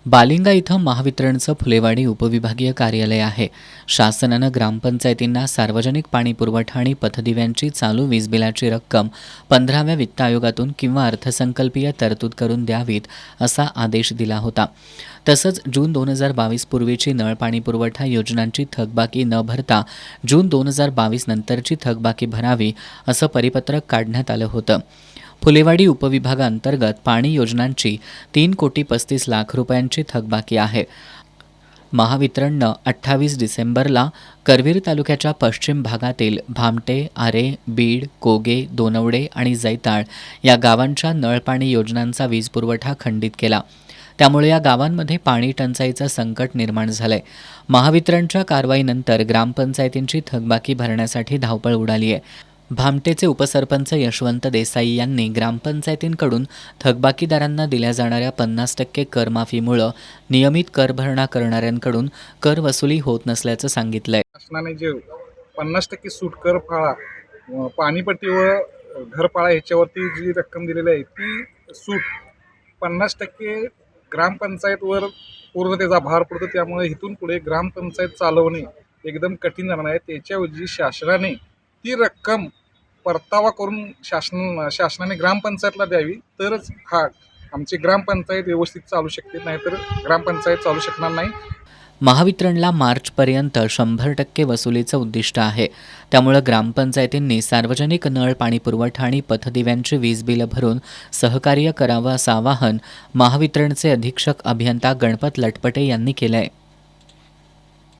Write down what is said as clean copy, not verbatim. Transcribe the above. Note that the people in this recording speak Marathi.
बालिंगा इथं महावितरणचं फुलेवाडी उपविभागीय कार्यालय आहे. शासनानं ग्रामपंचायतींना सार्वजनिक पाणी पुरवठा आणि पथदिव्यांची चालू वीज बिलाची रक्कम 15व्या वित्त आयोगातून किंवा अर्थसंकल्पीय तरतूद करून द्यावीत असा आदेश दिला होता. तसंच जून 2022 पूर्वीची नळ पाणी पुरवठा योजनांची थकबाकी न भरता जून 2022 नंतरची थकबाकी भरावी असं परिपत्रक काढण्यात आलं होतं. फुलेवाडी उपविभागांतर्गत पाणी योजनांची 3,35,00,000 रुपयांची थकबाकी आहे. महावितरणनं 28 डिसेंबरला करवीर तालुक्याच्या पश्चिम भागातील भामटे, आरे, बीड, कोगे, दोनवडे आणि जैताळ या गावांच्या नळपाणी योजनांचा वीज पुरवठा खंडित केला. त्यामुळे या गावांमध्ये पाणी टंचाईचं संकट निर्माण झालंय. महावितरणच्या कारवाईनंतर ग्रामपंचायतींची थकबाकी भरण्यासाठी धावपळ उडाली आहे. भामटेचे उपसरपंच यशवंत देसाई यांनी ग्रामपंचायतींकडून थकबाकीदारांना दिल्या जाणाऱ्या 50% करमाफीमुळे नियमित कर भरणा करणाऱ्यांकडून कर वसुली होत नसल्याचं सांगितलंय. शासनाने जे 50% सूट कर फाळा पाणीपट्टी व घरफाळा ह्याच्यावरती जी रक्कम दिलेली आहे ती सूट 50% ग्रामपंचायतवर पूर्ण त्याचा भार पडतो. त्यामुळे इथून पुढे ग्रामपंचायत चालवणे एकदम कठीण जाणार आहे. त्याच्याऐवजी शासनाने ती रक्कम परतावा करून शासनाने ग्रामपंचायतला द्यावी, तरच आमची ग्रामपंचायत व्यवस्थित चालू शकते, नाहीतर ग्रामपंचायत चालू शकणार नाही. महावितरणला मार्चपर्यंत 100% वसुलीचं उद्दिष्ट आहे. त्यामुळे ग्रामपंचायतींनी सार्वजनिक नळ पाणी पुरवठा आणि पथदिव्यांची वीज बिलं भरून सहकार्य करावं असं आवाहन महावितरणचे अधीक्षक अभियंता गणपत लटपटे यांनी केलं आहे.